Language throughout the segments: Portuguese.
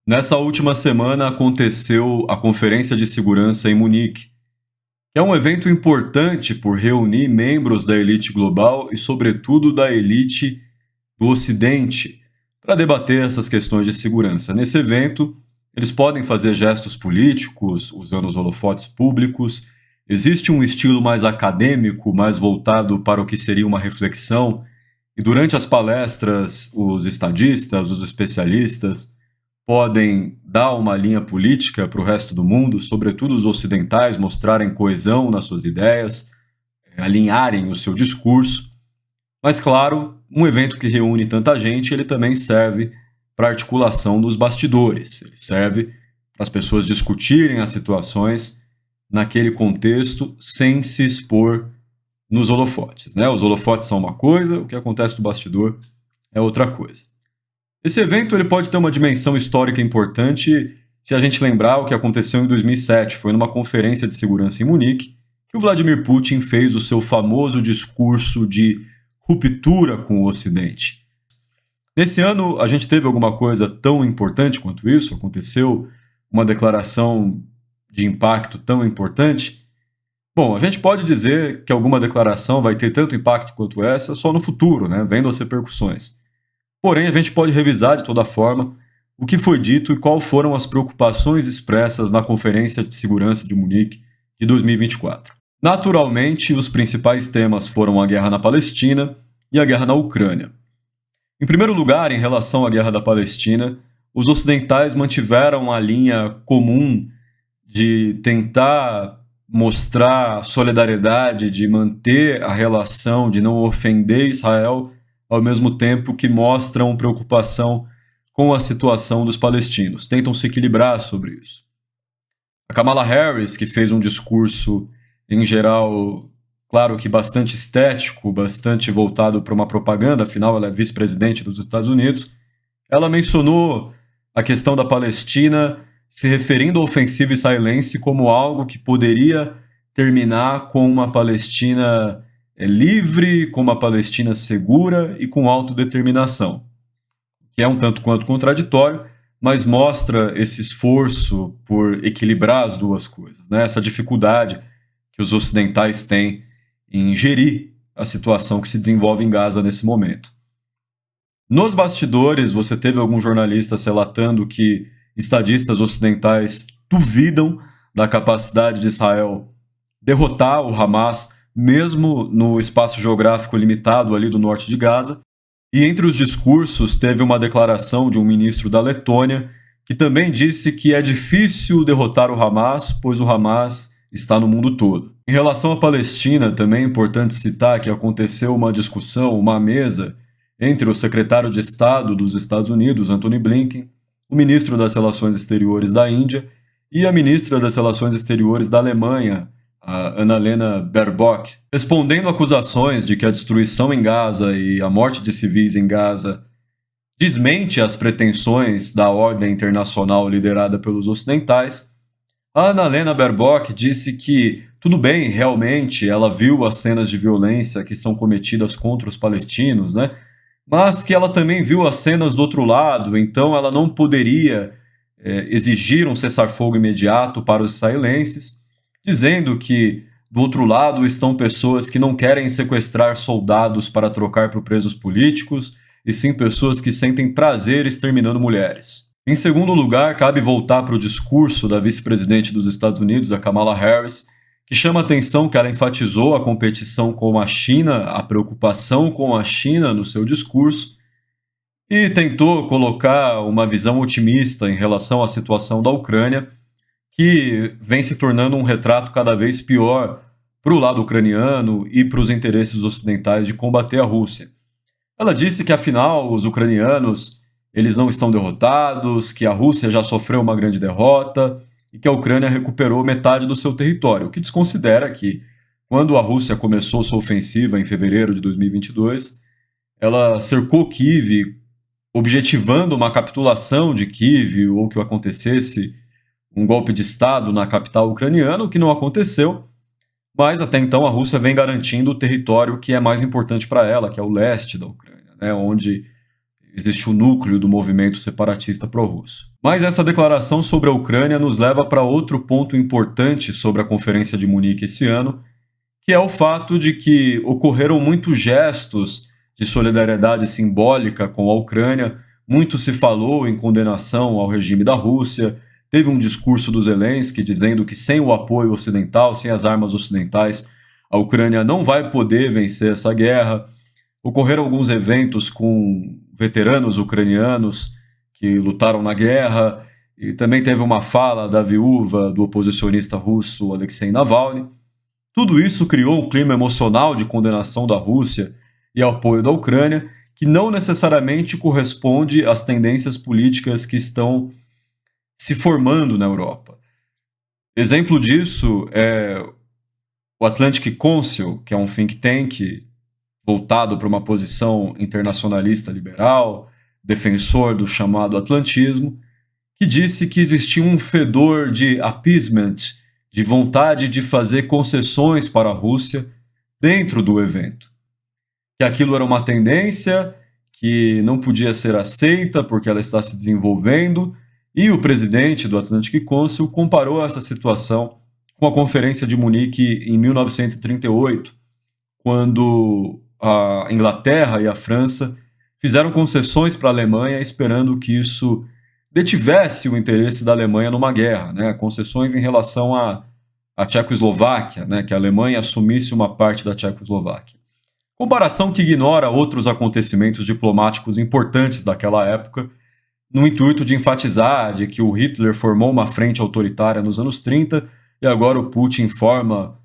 Nessa última semana aconteceu a Conferência de Segurança em Munique, que é um evento importante por reunir membros da elite global e, sobretudo, da elite do Ocidente, para debater essas questões de segurança. Nesse evento, eles podem fazer gestos políticos, usando os holofotes públicos. Existe um estilo mais acadêmico, mais voltado para o que seria uma reflexão, e durante as palestras, os estadistas, os especialistas, podem dar uma linha política para o resto do mundo, sobretudo os ocidentais, mostrarem coesão nas suas ideias, alinharem o seu discurso. Mas, claro, um evento que reúne tanta gente, ele também serve para articulação dos bastidores. Ele serve para as pessoas discutirem as situações naquele contexto sem se expor nos holofotes, né? Os holofotes são uma coisa, o que acontece no bastidor é outra coisa. Esse evento ele pode ter uma dimensão histórica importante se a gente lembrar o que aconteceu em 2007. Foi numa conferência de segurança em Munique que o Vladimir Putin fez o seu famoso discurso de ruptura com o Ocidente. Nesse ano, a gente teve alguma coisa tão importante quanto isso? Aconteceu uma declaração de impacto tão importante? Bom, a gente pode dizer que alguma declaração vai ter tanto impacto quanto essa só no futuro, né, vendo as repercussões. Porém, a gente pode revisar de toda forma o que foi dito e quais foram as preocupações expressas na Conferência de Segurança de Munique de 2024. Naturalmente, os principais temas foram a guerra na Palestina e a guerra na Ucrânia. Em primeiro lugar, em relação à guerra da Palestina, os ocidentais mantiveram a linha comum de tentar mostrar solidariedade, de manter a relação, de não ofender Israel, ao mesmo tempo que mostram preocupação com a situação dos palestinos. Tentam se equilibrar sobre isso. A Kamala Harris, que fez um discurso, em geral, claro que bastante estético, bastante voltado para uma propaganda, afinal ela é vice-presidente dos Estados Unidos, ela mencionou a questão da Palestina, se referindo à ofensiva israelense como algo que poderia terminar com uma Palestina livre, com uma Palestina segura e com autodeterminação, que é um tanto quanto contraditório, mas mostra esse esforço por equilibrar as duas coisas, né? Essa dificuldade que os ocidentais têm em gerir a situação que se desenvolve em Gaza nesse momento. Nos bastidores, você teve alguns jornalistas relatando que estadistas ocidentais duvidam da capacidade de Israel derrotar o Hamas, mesmo no espaço geográfico limitado ali do norte de Gaza. E entre os discursos teve uma declaração de um ministro da Letônia que também disse que é difícil derrotar o Hamas, pois o Hamas está no mundo todo. Em relação à Palestina, também é importante citar que aconteceu uma discussão, uma mesa, entre o secretário de Estado dos Estados Unidos, Antony Blinken, o ministro das Relações Exteriores da Índia e a ministra das Relações Exteriores da Alemanha, a Annalena Baerbock, respondendo acusações de que a destruição em Gaza e a morte de civis em Gaza desmente as pretensões da ordem internacional liderada pelos ocidentais. A Annalena Baerbock disse que, tudo bem, realmente, ela viu as cenas de violência que são cometidas contra os palestinos, né? Mas que ela também viu as cenas do outro lado, então ela não poderia exigir um cessar-fogo imediato para os israelenses, dizendo que do outro lado estão pessoas que não querem sequestrar soldados para trocar por presos políticos, e sim pessoas que sentem prazer exterminando mulheres. Em segundo lugar, cabe voltar para o discurso da vice-presidente dos Estados Unidos, a Kamala Harris, que chama a atenção que ela enfatizou a competição com a China, a preocupação com a China no seu discurso, e tentou colocar uma visão otimista em relação à situação da Ucrânia, que vem se tornando um retrato cada vez pior para o lado ucraniano e para os interesses ocidentais de combater a Rússia. Ela disse que, afinal, os ucranianos eles não estão derrotados, que a Rússia já sofreu uma grande derrota e que a Ucrânia recuperou metade do seu território, o que desconsidera que, quando a Rússia começou sua ofensiva em fevereiro de 2022, ela cercou Kiev, objetivando uma capitulação de Kiev ou que acontecesse um golpe de Estado na capital ucraniana, o que não aconteceu, mas até então a Rússia vem garantindo o território que é mais importante para ela, que é o leste da Ucrânia, né, onde existe o núcleo do movimento separatista pró-russo. Mas essa declaração sobre a Ucrânia nos leva para outro ponto importante sobre a Conferência de Munique esse ano, que é o fato de que ocorreram muitos gestos de solidariedade simbólica com a Ucrânia, muito se falou em condenação ao regime da Rússia, teve um discurso do Zelensky dizendo que sem o apoio ocidental, sem as armas ocidentais, a Ucrânia não vai poder vencer essa guerra. Ocorreram alguns eventos com veteranos ucranianos que lutaram na guerra, e também teve uma fala da viúva do oposicionista russo Alexei Navalny. Tudo isso criou um clima emocional de condenação da Rússia e apoio da Ucrânia, que não necessariamente corresponde às tendências políticas que estão se formando na Europa. Exemplo disso é o Atlantic Council, que é um think tank voltado para uma posição internacionalista liberal, defensor do chamado atlantismo, que disse que existia um fedor de appeasement, de vontade de fazer concessões para a Rússia dentro do evento. Que aquilo era uma tendência que não podia ser aceita porque ela está se desenvolvendo, e o presidente do Atlantic Council comparou essa situação com a Conferência de Munique em 1938, quando a Inglaterra e a França fizeram concessões para a Alemanha, esperando que isso detivesse o interesse da Alemanha numa guerra, né? Concessões em relação à Tchecoslováquia, né? Que a Alemanha assumisse uma parte da Tchecoslováquia. Comparação que ignora outros acontecimentos diplomáticos importantes daquela época, no intuito de enfatizar de que o Hitler formou uma frente autoritária nos anos 30 e agora o Putin forma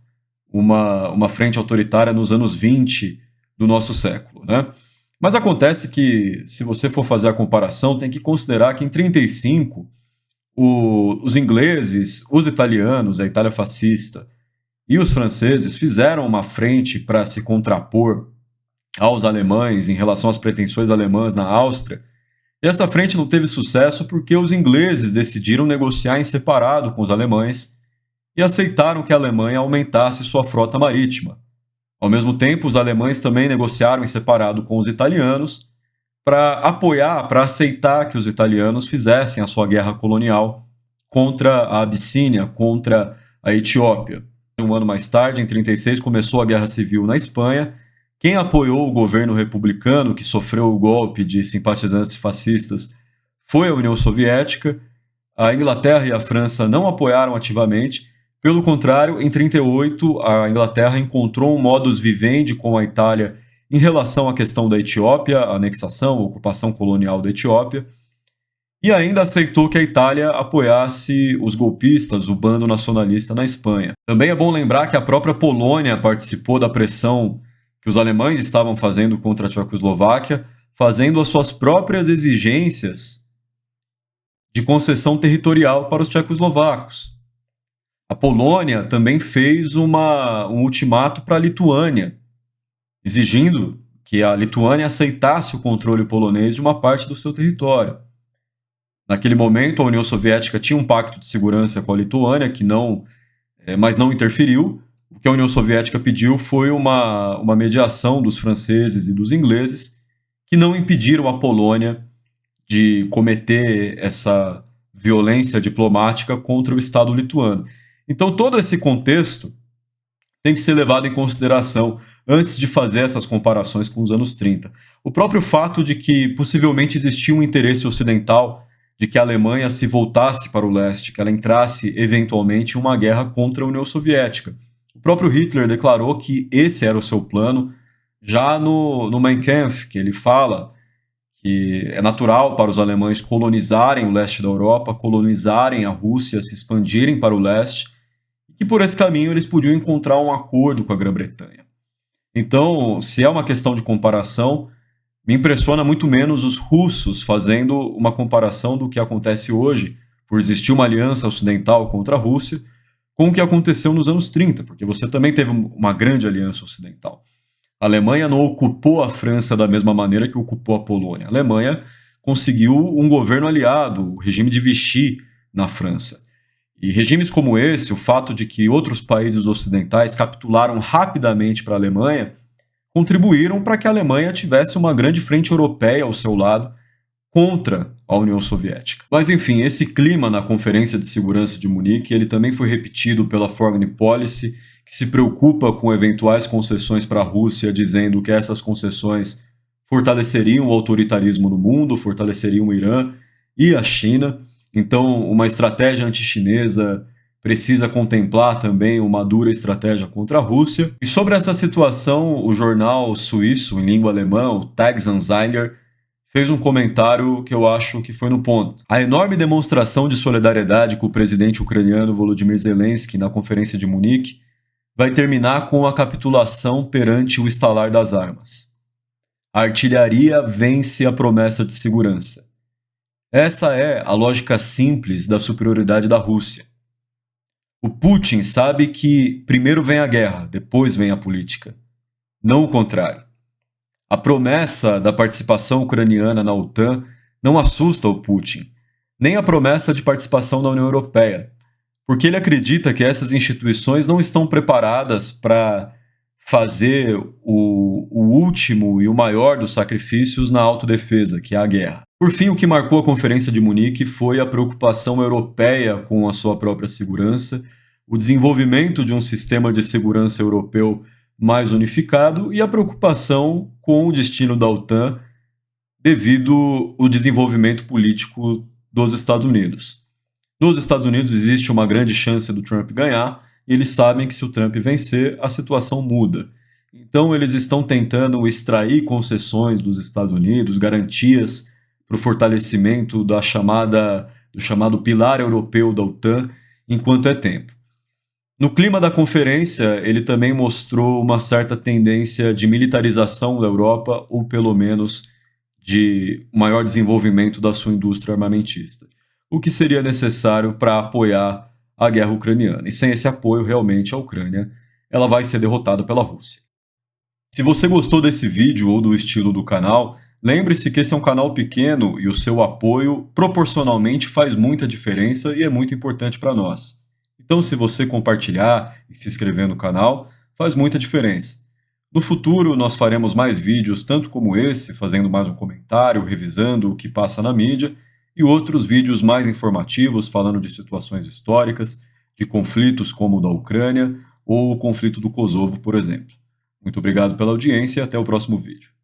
uma frente autoritária nos anos 20 do nosso século, né? Mas acontece que, se você for fazer a comparação, tem que considerar que em 1935, os ingleses, os italianos, a Itália fascista e os franceses fizeram uma frente para se contrapor aos alemães em relação às pretensões alemãs na Áustria. E essa frente não teve sucesso porque os ingleses decidiram negociar em separado com os alemães e aceitaram que a Alemanha aumentasse sua frota marítima. Ao mesmo tempo, os alemães também negociaram em separado com os italianos para apoiar, para aceitar que os italianos fizessem a sua guerra colonial contra a Abissínia, contra a Etiópia. Um ano mais tarde, em 1936, começou a Guerra Civil na Espanha. Quem apoiou o governo republicano, que sofreu o golpe de simpatizantes fascistas, foi a União Soviética. A Inglaterra e a França não apoiaram ativamente. Pelo contrário, em 1938, a Inglaterra encontrou um modus vivendi com a Itália em relação à questão da Etiópia, a anexação, a ocupação colonial da Etiópia, e ainda aceitou que a Itália apoiasse os golpistas, o bando nacionalista na Espanha. Também é bom lembrar que a própria Polônia participou da pressão que os alemães estavam fazendo contra a Tchecoslováquia, fazendo as suas próprias exigências de concessão territorial para os tchecoslovacos. A Polônia também fez um ultimato para a Lituânia, exigindo que a Lituânia aceitasse o controle polonês de uma parte do seu território. Naquele momento, a União Soviética tinha um pacto de segurança com a Lituânia, mas não interferiu. O que a União Soviética pediu foi uma mediação dos franceses e dos ingleses, que não impediram a Polônia de cometer essa violência diplomática contra o Estado lituano. Então, todo esse contexto tem que ser levado em consideração antes de fazer essas comparações com os anos 30. O próprio fato de que possivelmente existia um interesse ocidental de que a Alemanha se voltasse para o leste, que ela entrasse eventualmente em uma guerra contra a União Soviética. O próprio Hitler declarou que esse era o seu plano já no Mein Kampf, que ele fala que é natural para os alemães colonizarem o leste da Europa, colonizarem a Rússia, se expandirem para o leste, que por esse caminho eles podiam encontrar um acordo com a Grã-Bretanha. Então, se é uma questão de comparação, me impressiona muito menos os russos fazendo uma comparação do que acontece hoje, por existir uma aliança ocidental contra a Rússia, com o que aconteceu nos anos 30, porque você também teve uma grande aliança ocidental. A Alemanha não ocupou a França da mesma maneira que ocupou a Polônia. A Alemanha conseguiu um governo aliado, o regime de Vichy na França. E regimes como esse, o fato de que outros países ocidentais capitularam rapidamente para a Alemanha, contribuíram para que a Alemanha tivesse uma grande frente europeia ao seu lado contra a União Soviética. Mas enfim, esse clima na Conferência de Segurança de Munique, ele também foi repetido pela Foreign Policy, que se preocupa com eventuais concessões para a Rússia, dizendo que essas concessões fortaleceriam o autoritarismo no mundo, fortaleceriam o Irã e a China. Então, uma estratégia anti-chinesa precisa contemplar também uma dura estratégia contra a Rússia. E sobre essa situação, o jornal suíço, em língua alemã, o Tagesanzeiger, fez um comentário que eu acho que foi no ponto. A enorme demonstração de solidariedade com o presidente ucraniano Volodymyr Zelensky na Conferência de Munique vai terminar com a capitulação perante o estalar das armas. A artilharia vence a promessa de segurança. Essa é a lógica simples da superioridade da Rússia. O Putin sabe que primeiro vem a guerra, depois vem a política. Não o contrário. A promessa da participação ucraniana na OTAN não assusta o Putin, nem a promessa de participação na União Europeia, porque ele acredita que essas instituições não estão preparadas para fazer o último e o maior dos sacrifícios na autodefesa, que é a guerra. Por fim, o que marcou a Conferência de Munique foi a preocupação europeia com a sua própria segurança, o desenvolvimento de um sistema de segurança europeu mais unificado e a preocupação com o destino da OTAN devido ao desenvolvimento político dos Estados Unidos. Nos Estados Unidos existe uma grande chance do Trump ganhar e eles sabem que se o Trump vencer, a situação muda. Então eles estão tentando extrair concessões dos Estados Unidos, garantias para o fortalecimento do chamado pilar europeu da OTAN enquanto é tempo. No clima da conferência, ele também mostrou uma certa tendência de militarização da Europa, ou pelo menos de maior desenvolvimento da sua indústria armamentista, o que seria necessário para apoiar a guerra ucraniana. E sem esse apoio, realmente, a Ucrânia ela vai ser derrotada pela Rússia. Se você gostou desse vídeo ou do estilo do canal, lembre-se que esse é um canal pequeno e o seu apoio proporcionalmente faz muita diferença e é muito importante para nós. Então, se você compartilhar e se inscrever no canal, faz muita diferença. No futuro, nós faremos mais vídeos, tanto como esse, fazendo mais um comentário, revisando o que passa na mídia, e outros vídeos mais informativos, falando de situações históricas, de conflitos como o da Ucrânia ou o conflito do Kosovo, por exemplo. Muito obrigado pela audiência e até o próximo vídeo.